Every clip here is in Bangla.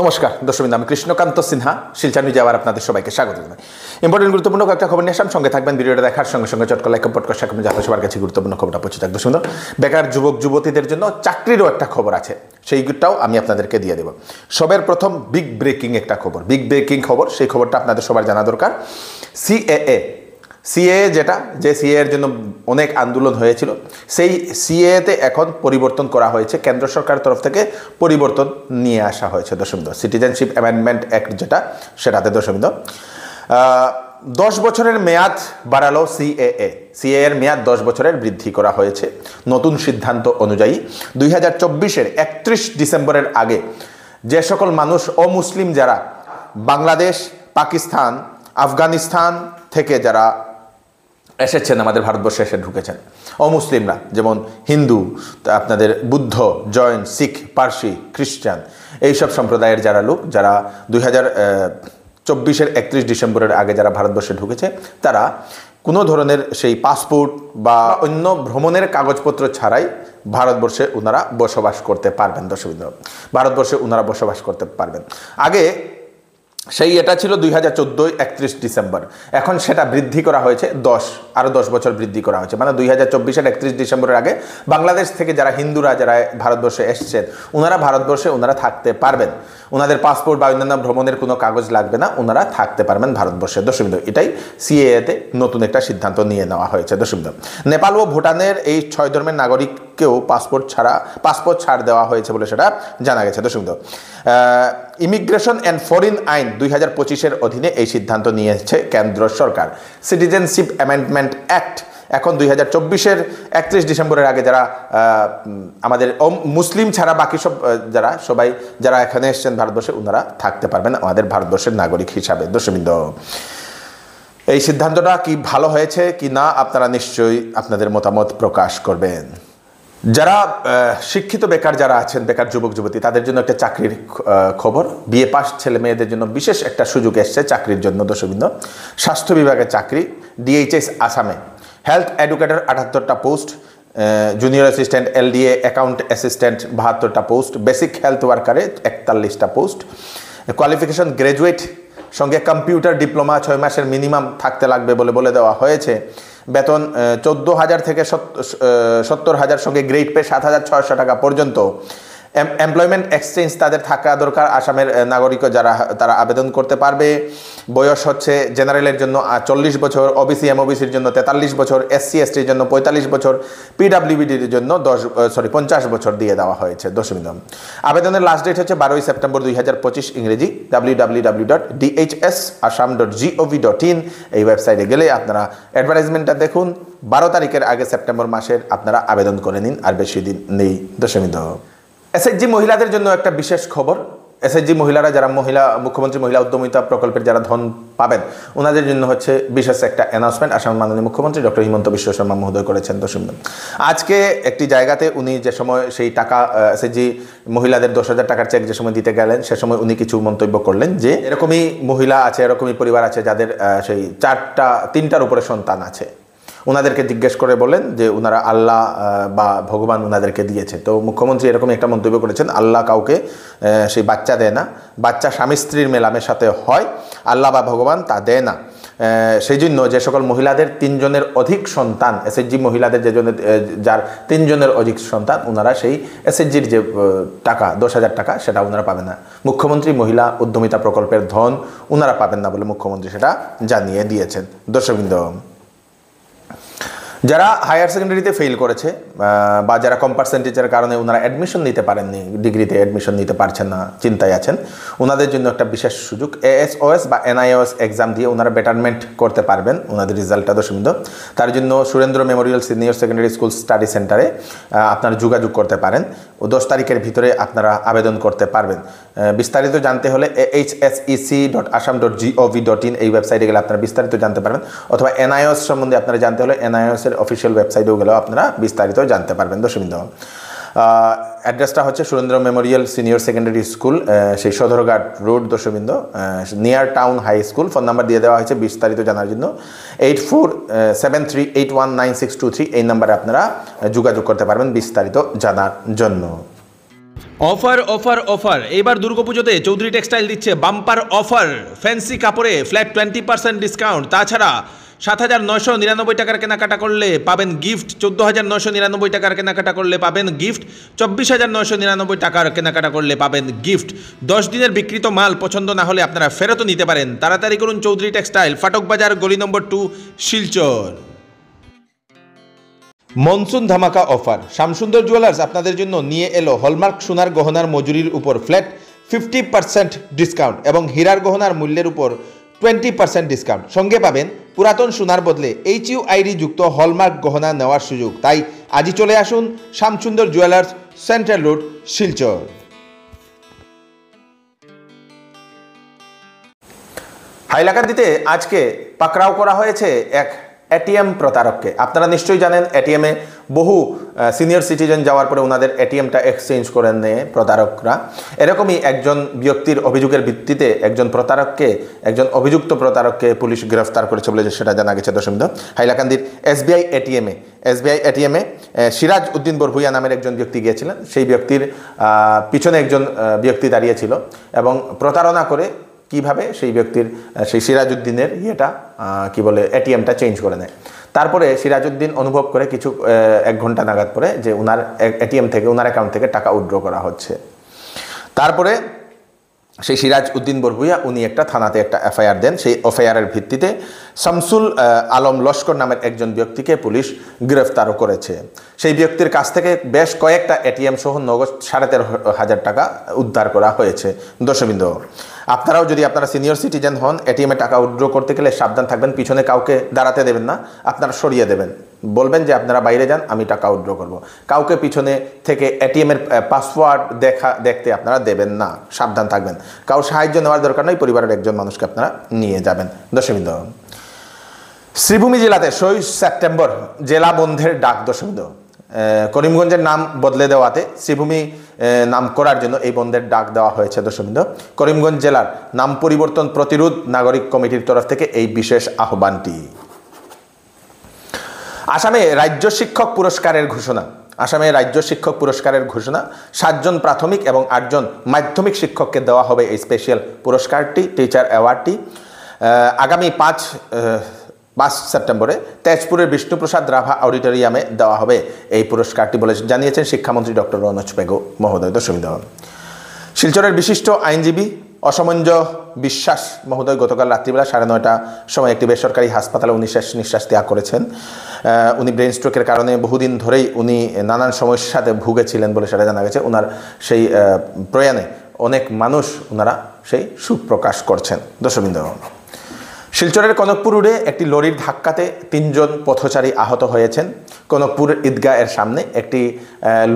নমস্কার দর্শকবৃন্দ, আমি কৃষ্ণকান্ত সিনহা শিলচর নিউজে আবার আপনাদের সবাইকে স্বাগত জানাই। ইম্পর্টেন্ট গুরুত্বপূর্ণ কয়েকটা খবর নিয়ে আসলাম, সঙ্গে থাকবেন। ভিডিওটা দেখার সঙ্গে সঙ্গে চটকা লাইক পডকাস্ট রাখবেন যাতে সবার কাছে গুরুত্বপূর্ণ খবরটা পৌঁছে থাকবে। সুন্দর বেকার যুবক যুবতীদের জন্য চাকরিরও একটা খবর আছে, সেইটাও আমি আপনাদেরকে দিয়ে দেবো। সবের প্রথম বিগ ব্রেকিং একটা খবর, সেই খবরটা আপনাদের সবার জানা দরকার। সিএএ যেটা সিএ এর জন্য অনেক আন্দোলন হয়েছিল, সেই সিএতে এখন পরিবর্তন করা হয়েছে। কেন্দ্র সরকারের তরফ থেকে পরিবর্তন নিয়ে আসা হয়েছে। দশমিক সিটিজেনশিপ অ্যামেন্ডমেন্ট অ্যাক্ট যেটা, সেটাতে দশমিক 10 বছরের মেয়াদ বাড়ালো সিএ এর মেয়াদ 10 বছরের বৃদ্ধি করা হয়েছে নতুন সিদ্ধান্ত অনুযায়ী। 2024-এর 31 ডিসেম্বরের আগে যে সকল মানুষ অমুসলিম যারা বাংলাদেশ, পাকিস্তান, আফগানিস্তান থেকে যারা এসেছেন আমাদের ভারতবর্ষে এসে ঢুকেছেন, অমুসলিমরা যেমন হিন্দু, আপনাদের বুদ্ধ, জৈন, শিখ, পার্সি, খ্রিস্টান, এইসব সম্প্রদায়ের যারা লোক যারা 2024-এর 31 ডিসেম্বরের আগে যারা ভারতবর্ষে ঢুকেছে, তারা কোনো ধরনের সেই পাসপোর্ট বা অন্য ভ্রমণের কাগজপত্র ছাড়াই ভারতবর্ষে ওনারা বসবাস করতে পারবেন। ভারতবর্ষে ওনারা বসবাস করতে পারবেন। আগে সেই এটা ছিল 2014 31 ডিসেম্বর, এখন সেটা বৃদ্ধি করা হয়েছে আরও 10 বছর বৃদ্ধি করা হয়েছে। মানে 2024-এর 31 ডিসেম্বরের আগে বাংলাদেশ থেকে যারা হিন্দুরা যারা ভারতবর্ষে এসছেন, ওনারা ভারতবর্ষে ওনারা থাকতে পারবেন। ওনাদের পাসপোর্ট বা অন্যান্য ভ্রমণের কোনো কাগজ লাগবে না, ওনারা থাকতে পারবেন ভারতবর্ষে। দশমিক এটাই সিএএতে নতুন একটা সিদ্ধান্ত নিয়ে নেওয়া হয়েছে। দশমিক নেপাল ও ভুটানের এই 6 ধর্মের নাগরিককেও পাসপোর্ট ছাড় দেওয়া হয়েছে বলে সেটা জানা গেছে। দশমিক ইমিগ্রেশন অ্যান্ড ফরেন আইন 2025-এর অধীনে এই সিদ্ধান্ত নিয়েছে কেন্দ্র সরকার। সিটিজেনশিপ অ্যামেন্ডমেন্ট অ্যাক্ট এখন 2024-এর 31 ডিসেম্বরের আগে যারা আমাদের মুসলিম ছাড়া বাকি সবাই যারা এখানে এসছেন ভারতবর্ষে, ওনারা থাকতে পারবেন আমাদের ভারতবর্ষের নাগরিক হিসাবে। দশমিক এই সিদ্ধান্তটা কি ভালো হয়েছে কি না, আপনারা নিশ্চয়ই আপনাদের মতামত প্রকাশ করবেন। যারা শিক্ষিত বেকার যারা আছেন, বেকার যুবক যুবতী, তাদের জন্য একটা চাকরির খবর। বিএ পাস ছেলে মেয়েদের জন্য বিশেষ একটা সুযোগ এসছে চাকরির জন্য। দশমিক স্বাস্থ্য বিভাগের চাকরি, ডিএইচএস আসামে হেলথ এডুকেটর 78টা post, junior assistant LDA account assistant 72টা পোস্ট, বেসিক হেলথ ওয়ার্কারে 41টা পোস্ট। কোয়ালিফিকেশন গ্র্যাজুয়েট, সঙ্গে কম্পিউটার ডিপ্লোমা 6 মাসের মিনিমাম থাকতে লাগবে বলে দেওয়া হয়েছে। বেতন 14,000 থেকে 70,000, সঙ্গে গ্রেড পে 7,600 টাকা পর্যন্ত। এমপ্লয়মেন্ট এক্সচেঞ্জ তাদের থাকা দরকার। আসামের নাগরিক যারা তারা আবেদন করতে পারবে। বয়স হচ্ছে জেনারেলের জন্য 40 বছর, ওবিসি এমওবিসির জন্য 43 বছর, এসসি এসটির জন্য 45 বছর, পিডাব্লিউবিডির জন্য 50 বছর দিয়ে দেওয়া হয়েছে। দশমিক আবেদনের লাস্ট ডেট হচ্ছে 12 সেপ্টেম্বর 2025 ইংরেজি। www.dhsasam.gov.in এই ওয়েবসাইটে গেলে আপনারা অ্যাডভার্টাইজমেন্টটা দেখুন। 12 তারিখের আগে সেপ্টেম্বর মাসের আপনারা আবেদন করে নিন, আর বেশি দিন নেই। দশমিক এসএইচজি মহিলাদের জন্য একটা বিশেষ খবর। এসএইচজি মহিলারা যারা মুখ্যমন্ত্রী মহিলা উদ্যমিতা প্রকল্পের যারা ধন পাবেন, ওনাদের জন্য হচ্ছে বিশেষ একটা অ্যানাউন্সমেন্ট আসামের মাননীয় মুখ্যমন্ত্রী ডক্টর হিমন্ত বিশ্ব শর্মা মহোদয় করেছেন। দশমিক আজকে একটি জায়গাতে উনি যে সময় সেই টাকা এসএইচজি মহিলাদের 10,000 টাকার চেক যে সময় দিতে গেলেন, সে সময় উনি কিছু মন্তব্য করলেন যে এরকমই মহিলা আছে, এরকমই পরিবার আছে যাদের সেই 3টার উপরে সন্তান আছে। ওনাদেরকে জিজ্ঞেস করে বলেন যে ওনারা আল্লাহ বা ভগবান ওনাদেরকে দিয়েছে। তো মুখ্যমন্ত্রী এরকম একটা মন্তব্য করেছেন, আল্লাহ কাউকে সেই বাচ্চা দেয় না, বাচ্চা স্বামী স্ত্রীর মেলামেশাতে হয়, আল্লাহ বা ভগবান তা দেয় না। সেই জন্য যে সকল মহিলাদের 3 জনের অধিক সন্তান, এসএইচজি মহিলাদের যার 3 জনের অধিক সন্তান, ওনারা সেই এসএইচজির যে টাকা 10,000 টাকা সেটা ওনারা পাবেন না। মুখ্যমন্ত্রী মহিলা উদ্যমিতা প্রকল্পের ধন ওনারা পাবেন না বলে মুখ্যমন্ত্রী সেটা জানিয়ে দিয়েছেন। দর্শকবৃন্দ, যারা হায়ার সেকেন্ডারিতে ফেল করেছে বা যারা কম পার্সেন্টেজের কারণে ওনারা অ্যাডমিশন নিতে পারেননি, ডিগ্রিতে অ্যাডমিশন নিতে পারছেন না, চিন্তায় আছেন, ওনাদের জন্য একটা বিশেষ সুযোগ। এএসওএস বা এনআইওএস এক্সাম দিয়ে ওনারা বেটারমেন্ট করতে পারবেন ওনাদের রেজাল্টটা। দশমিক তার জন্য Surendra memorial senior secondary school study সেন্টারে আপনারা যোগাযোগ করতে পারেন। 10 তারিখের ভিতরে আপনারা আবেদন করতে পারবেন। বিস্তারিত জানতে হলে hsec.assam.gov.in এই ওয়েবসাইটে গেলে আপনারা বিস্তারিত জানতে পারবেন, অথবা এনআইওএস সম্বন্ধে আপনারা জানতে হলে এনআইওএস অফিসিয়াল ওয়েবসাইটেও গেলেও আপনারা বিস্তারিত জানতে পারবেন। দশমিক অ্যাড্রেসটা হচ্ছে Surendra memorial senior secondary school, সেই সদরঘাট রোড, দশমিক near town high school. Phone number দিয়ে দেওয়া হয়েছে বিস্তারিত জানার জন্য 8473819623 এই নাম্বারে আপনারা যোগাযোগ করতে পারবেন বিস্তারিত জানার জন্য। অফার অফার অফার এবার দুর্গাপুজোতে চৌধুরী টেক্সটাইল দিচ্ছে বাম্পার অফার। ফ্যান্সি কাপড়ে ফ্ল্যাট 20% ডিসকাউন্ট। তাছাড়া 7,999 টাকার কেনাকাটা করলে পাবেন গিফট, 14,999 টাকার কেনাকাটা করলে পাবেন গিফট, 24,999 টাকার কেনাকাটা করলে পাবেন গিফট। 10 দিনের বিক্রিত মাল পছন্দ না হলে আপনারা ফেরতও নিতে পারেন। তাড়াতাড়ি করুন, চৌধুরী টেক্সটাইল, ফাটক বাজার, গলি নম্বর 2, শিলচর। মনসুন ধামাকা অফার। শ্যামসুন্দর জুয়েলার্স আপনাদের জন্য নিয়ে এলো হলমার্ক সোনার গহনার মজুরির উপর ফ্ল্যাট 50% ডিসকাউন্ট এবং হীরার গহনার মূল্যের উপর 20% ডিসকাউন্ট। সঙ্গে পাবেন পুরাতন সোনার বদলে HUID যুক্ত হলমার্ক গহনা নেওয়ার সুযোগ। তাই আজই চলে আসুন Shyamsundar jewellers, central road, Silchar. হাইলাকান্দিতে আজকে পাকড়াও করা হয়েছে এক এটিএম প্রতারককে। আপনারা নিশ্চয়ই জানেন এটিএমে বহু সিনিয়র সিটিজেন যাওয়ার পরে ওনাদের এটিএমটা এক্সচেঞ্জ করে নেয় প্রতারকরা। এরকমই একজন ব্যক্তির অভিযোগের ভিত্তিতে একজন অভিযুক্ত প্রতারককে পুলিশ গ্রেফতার করেছে বলে সেটা জানা গেছে। দশমিত হাইলাকান্দির এসবিআই এটিএমে সিরাজ উদ্দিন বরভুইয়া নামের একজন ব্যক্তি গিয়েছিলেন। সেই ব্যক্তির পিছনে একজন ব্যক্তি দাঁড়িয়েছিল এবং প্রতারণা করে কিভাবে সেই সিরাজউদ্দিনের এটিএমটা চেঞ্জ করে নেয়। তারপরে সিরাজউদ্দিন অনুভব করে কিছু 1 ঘন্টা নাগাদ পরে যে ওনার এটিএম থেকে, ওনার অ্যাকাউন্ট থেকে টাকা উইথড্র করা হচ্ছে। তারপরে সেই সিরাজ উদ্দিন বরভুইয়া উনি একটা থানাতে একটা এফআইআর দেন। সেই এফআইআরের ভিত্তিতে শামসুল আলম লস্কর নামের একজন ব্যক্তিকে পুলিশ গ্রেফতারও করেছে। সেই ব্যক্তির কাছ থেকে বেশ কয়েকটা এটিএম সহ নগদ 13,500 টাকা উদ্ধার করা হয়েছে। দর্শকবৃন্দ, আপনারাও যদি আপনারা সিনিয়র সিটিজেন হন, এটিএমে টাকা উইথড্র করতে গেলে সাবধান থাকবেন। পিছনে কাউকে দাঁড়াতে দেবেন না, আপনারা সরিয়ে দেবেন। বলবেন যে আপনারা বাইরে যান, আমি টাকা উইথড্র করব। কাউকে পিছনে থেকে এটিএমের পাসওয়ার্ড দেখতে আপনারা দেবেন না, সাবধান থাকবেন। কারো সাহায্য নেওয়ার দরকার নয়, পরিবারের একজন মানুষকে আপনারা নিয়ে যাবেন। দর্শকবৃন্দ, শ্রীভূমি জেলাতে 6 সেপ্টেম্বর জেলা বন্ধের ডাক। দর্শকবৃন্দ, করিমগঞ্জের নাম বদলে দেওয়াতে শ্রীভূমি নাম করার জন্য এই বন্ধের ডাক দেওয়া হয়েছে। দর্শকবৃন্দ, করিমগঞ্জ জেলার নাম পরিবর্তন প্রতিরোধ নাগরিক কমিটির তরফ থেকে এই বিশেষ আহ্বানটি। আসামে রাজ্য শিক্ষক পুরস্কারের ঘোষণা। 7 জন প্রাথমিক এবং 8 জন মাধ্যমিক শিক্ষককে দেওয়া হবে এই স্পেশাল পুরস্কারটি, টিচার অ্যাওয়ার্ডটি। আগামী 5 সেপ্টেম্বরে তেজপুরের বিষ্ণুপ্রসাদ রাভা অডিটোরিয়ামে দেওয়া হবে এই পুরস্কারটি বলে জানিয়েছেন শিক্ষামন্ত্রী ডক্টর রনোজ পেগু মহোদয়। দর্শকবৃন্দ, শিলচরের বিশিষ্ট আইনজীবী অসমঞ্জ বিশ্বাস মহোদয় গতকাল রাত্রিবেলা 9:30 সময় একটি বেসরকারি হাসপাতালে উনি শেষ নিঃশ্বাস ত্যাগ করেছেন। উনি ব্রেন স্ট্রোকের কারণে বহুদিন ধরেই উনি নানান সমস্যাতে ভুগেছিলেন বলে সেটা জানা গেছে। ওনার সেই প্রয়াণে অনেক মানুষ ওনারা সেই সুখ প্রকাশ করছেন। দর্শকবৃন্দ, শিলচরের কনকপুর রোডে একটি লরির ধাক্কাতে 3 জন পথচারী আহত হয়েছেন। কনকপুর ঈদগাহ এর সামনে একটি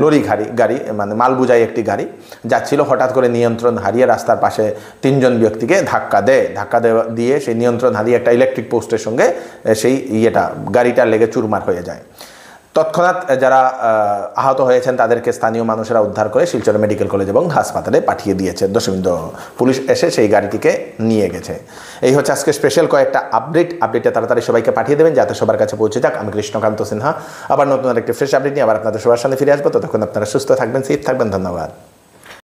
লরি গাড়ি মানে মাল বোঝাই একটি গাড়ি যাচ্ছিল, হঠাৎ করে নিয়ন্ত্রণ হারিয়ে রাস্তার পাশে 3 জন ব্যক্তিকে ধাক্কা দিয়ে সেই নিয়ন্ত্রণ হারিয়ে একটা ইলেকট্রিক পোস্টের সঙ্গে সেই গাড়িটা লেগে চুরমার হয়ে যায়। তৎক্ষণাৎ যারা আহত হয়েছেন তাদেরকে স্থানীয় মানুষেরা উদ্ধার করে শিলচর মেডিকেল কলেজ এবং হাসপাতালে পাঠিয়ে দিয়েছে। দর্শকবৃন্দ, পুলিশ এসে সেই গাড়িটিকে নিয়ে গেছে। এই হচ্ছে আজকে স্পেশাল কয়েকটা আপডেটটা তাড়াতাড়ি সবাইকে পাঠিয়ে দেবেন যাতে সবার কাছে পৌঁছে যাক। আমি কৃষ্ণকান্ত সিনহা আবার নতুন আরেকটি ফ্রেশ আপডেট নিয়ে আবার আপনাদের সবার সামনে ফিরে আসবো। ততক্ষণ আপনারা সুস্থ থাকবেন, সেফ থাকবেন। ধন্যবাদ।